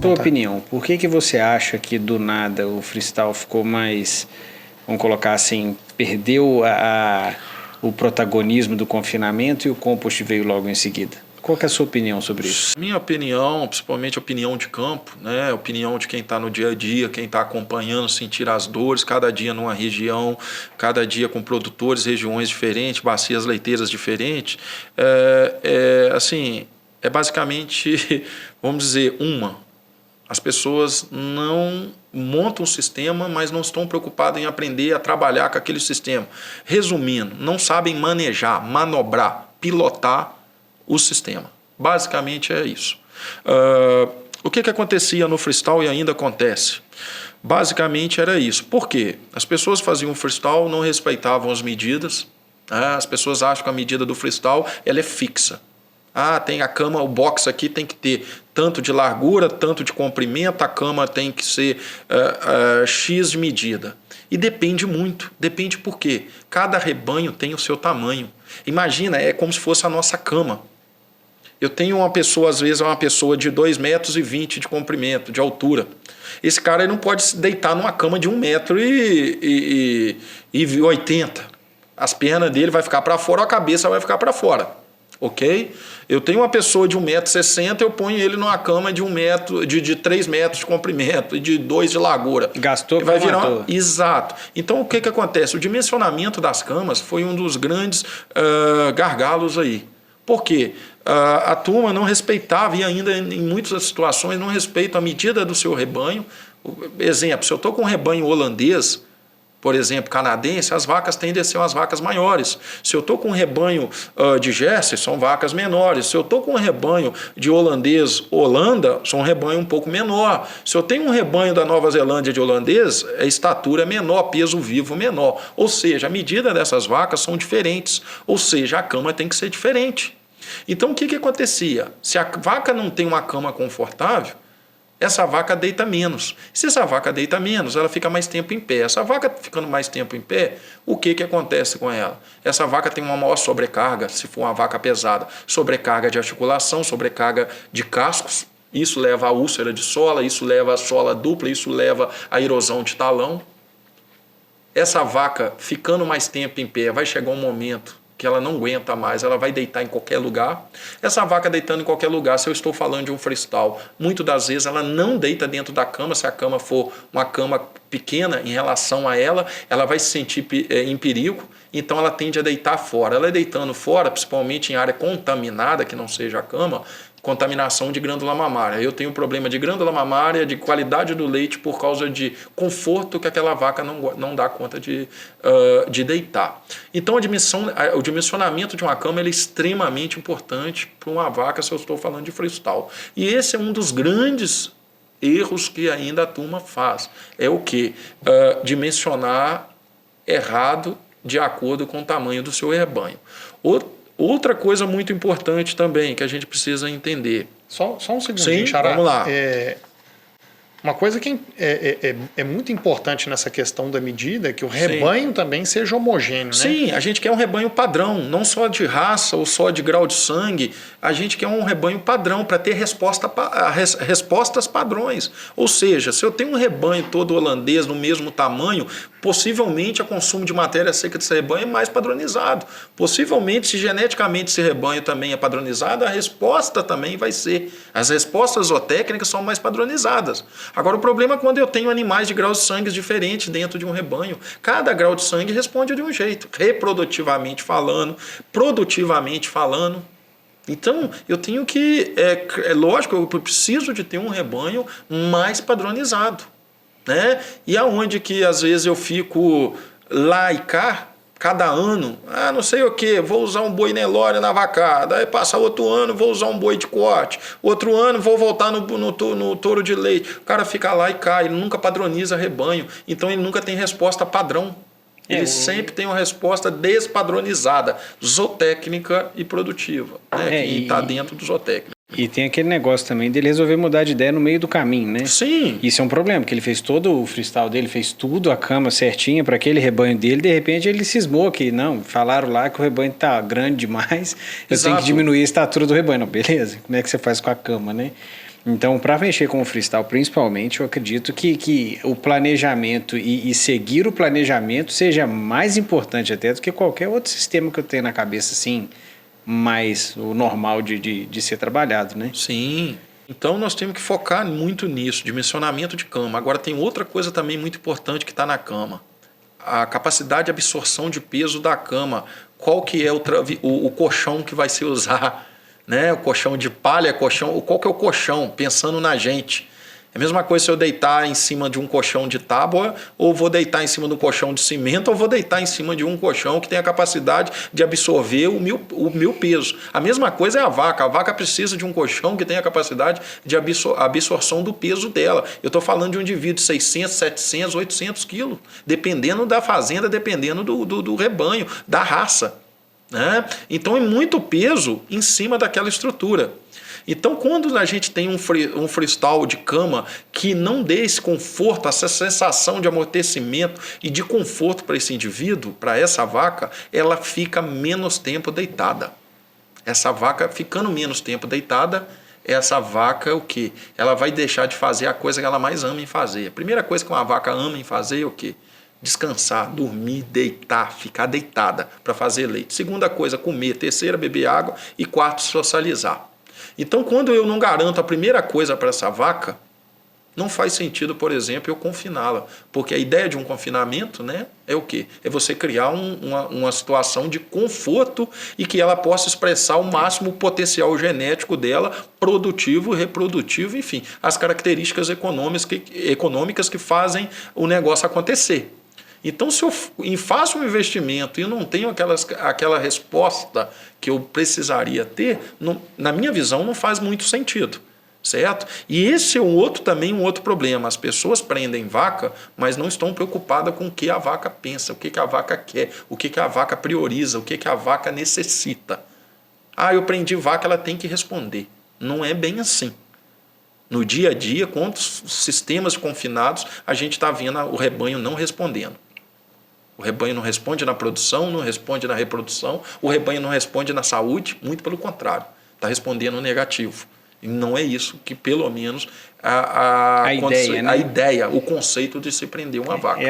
Tua opinião, por que você acha que do nada o freestyle ficou mais, vamos colocar assim, perdeu o protagonismo do confinamento e o compost veio logo em seguida? Qual que é a sua opinião sobre isso? Minha opinião, principalmente opinião de campo, né? Opinião de quem está no dia a dia, quem está acompanhando, sentir as dores, cada dia numa região, cada dia com produtores, regiões diferentes, bacias leiteiras diferentes. Assim, é basicamente, vamos dizer, as pessoas não montam um sistema, mas não estão preocupadas em aprender a trabalhar com aquele sistema. Resumindo, não sabem manejar, manobrar, pilotar o sistema. Basicamente é isso. O que acontecia no freestyle e ainda acontece? Basicamente era isso. Por quê? As pessoas faziam freestyle, não respeitavam as medidas. As pessoas acham que a medida do freestyle ela é fixa. Tem a cama, o box aqui tem que ter tanto de largura, tanto de comprimento, a cama tem que ser X de medida. E depende muito. Depende por quê? Cada rebanho tem o seu tamanho. Imagina, é como se fosse a nossa cama. Eu tenho uma pessoa, às vezes é uma pessoa de 2,20 metros de comprimento, de altura. Esse cara ele não pode se deitar numa cama de 1,80 m. As pernas dele vai ficar para fora, a cabeça vai ficar para fora. Ok? Eu tenho uma pessoa de 1,60 m, eu ponho ele numa cama de 3 metros de comprimento e de 2 de largura. Gastou vai virar Exato. Então o que acontece? O dimensionamento das camas foi um dos grandes gargalos aí. Por quê? A turma não respeitava e ainda em muitas situações não respeita a medida do seu rebanho. Exemplo, se eu estou com um rebanho holandês, por exemplo, canadense, as vacas tendem a ser umas vacas maiores. Se eu estou com um rebanho de Jersey, são vacas menores. Se eu estou com um rebanho de holandês Holanda, são um rebanho um pouco menor. Se eu tenho um rebanho da Nova Zelândia de holandês, a estatura é menor, peso vivo menor. Ou seja, a medida dessas vacas são diferentes. Ou seja, a cama tem que ser diferente. Então, o que acontecia? Se a vaca não tem uma cama confortável, essa vaca deita menos. Se essa vaca deita menos, ela fica mais tempo em pé. Essa vaca ficando mais tempo em pé, o que acontece com ela? Essa vaca tem uma maior sobrecarga, se for uma vaca pesada. Sobrecarga de articulação, sobrecarga de cascos. Isso leva a úlcera de sola, isso leva a sola dupla, isso leva a erosão de talão. Essa vaca ficando mais tempo em pé, vai chegar um momento que ela não aguenta mais, ela vai deitar em qualquer lugar. Essa vaca deitando em qualquer lugar, se eu estou falando de um freestyle, muitas das vezes ela não deita dentro da cama, se a cama for uma cama pequena em relação a ela, ela vai se sentir em perigo, então ela tende a deitar fora. Ela deitando fora, principalmente em área contaminada, que não seja a cama, contaminação de glândula mamária. Eu tenho problema de glândula mamária, de qualidade do leite por causa de conforto que aquela vaca não dá conta de deitar. Então o dimensionamento de uma cama é extremamente importante para uma vaca, se eu estou falando de freestyle. E esse é um dos grandes erros que ainda a turma faz. É o quê? Dimensionar errado de acordo com o tamanho do seu rebanho. Outra coisa muito importante também que a gente precisa entender. Só um segundinho, Xará. Vamos lá. Uma coisa que é muito importante nessa questão da medida é que o rebanho também seja homogêneo, né? Sim, a gente quer um rebanho padrão, não só de raça ou só de grau de sangue. A gente quer um rebanho padrão para ter respostas padrões. Ou seja, se eu tenho um rebanho todo holandês no mesmo tamanho, possivelmente o consumo de matéria seca desse rebanho é mais padronizado. Possivelmente, se geneticamente esse rebanho também é padronizado, a resposta também vai ser. As respostas zootécnicas são mais padronizadas. Agora, o problema é quando eu tenho animais de graus de sangue diferentes dentro de um rebanho. Cada grau de sangue responde de um jeito, reprodutivamente falando, produtivamente falando. Então, eu tenho que... lógico, eu preciso de ter um rebanho mais padronizado, né? E aonde que, às vezes, eu fico lá e cá, cada ano, não sei o que, vou usar um boi Nelore na vacada, aí passa outro ano, vou usar um boi de corte, outro ano vou voltar no touro de leite. O cara fica lá e cai, ele nunca padroniza rebanho, então ele nunca tem resposta padrão. Ele sempre tem uma resposta despadronizada, zootécnica e produtiva, né? Que está dentro do zootécnico. E tem aquele negócio também dele resolver mudar de ideia no meio do caminho, né? Sim. Isso é um problema, porque ele fez todo o freestyle dele, fez tudo, a cama certinha para aquele rebanho dele, de repente ele cismou que, não, falaram lá que o rebanho tá grande demais, eu tenho que diminuir a estatura do rebanho. Não, beleza, como é que você faz com a cama, né? Então, para mexer com o freestyle, principalmente, eu acredito que o planejamento e seguir o planejamento seja mais importante até do que qualquer outro sistema que eu tenho na cabeça, assim, mais o normal de ser trabalhado, né? Sim. Então nós temos que focar muito nisso, dimensionamento de cama. Agora tem outra coisa também muito importante que está na cama. A capacidade de absorção de peso da cama. Qual que é o colchão que vai se usar? Né? O colchão de palha, qual que é o colchão? Pensando na gente. É a mesma coisa se eu deitar em cima de um colchão de tábua, ou vou deitar em cima de um colchão de cimento, ou vou deitar em cima de um colchão que tem a capacidade de absorver o meu peso. A mesma coisa é a vaca. A vaca precisa de um colchão que tenha a capacidade de absorção do peso dela. Eu estou falando de um indivíduo de 600, 700, 800 quilos, dependendo da fazenda, dependendo do rebanho, da raça. Né? Então é muito peso em cima daquela estrutura. Então, quando a gente tem um freestyle de cama que não dê esse conforto, essa sensação de amortecimento e de conforto para esse indivíduo, para essa vaca, ela fica menos tempo deitada. Essa vaca ficando menos tempo deitada, essa vaca o quê? Ela vai deixar de fazer a coisa que ela mais ama em fazer. A primeira coisa que uma vaca ama em fazer é o quê? Descansar, dormir, deitar, ficar deitada para fazer leite. Segunda coisa, comer. Terceira, beber água. E quarto, socializar. Então, quando eu não garanto a primeira coisa para essa vaca, não faz sentido, por exemplo, eu confiná-la. Porque a ideia de um confinamento, né, é o quê? É você criar uma situação de conforto e que ela possa expressar o máximo potencial genético dela, produtivo, reprodutivo, enfim, as características econômicas que fazem o negócio acontecer. Então, se eu faço um investimento e eu não tenho aquela resposta que eu precisaria ter, na minha visão, não faz muito sentido, certo? E esse é um outro problema. As pessoas prendem vaca, mas não estão preocupadas com o que a vaca pensa, o que a vaca quer, o que a vaca prioriza, o que a vaca necessita. Ah, eu prendi vaca, ela tem que responder. Não é bem assim. No dia a dia, quantos sistemas confinados a gente está vendo o rebanho não respondendo? O rebanho não responde na produção, não responde na reprodução, o rebanho não responde na saúde, muito pelo contrário, está respondendo negativo. E não é isso que, pelo menos, a ideia, o conceito de se prender uma vaca.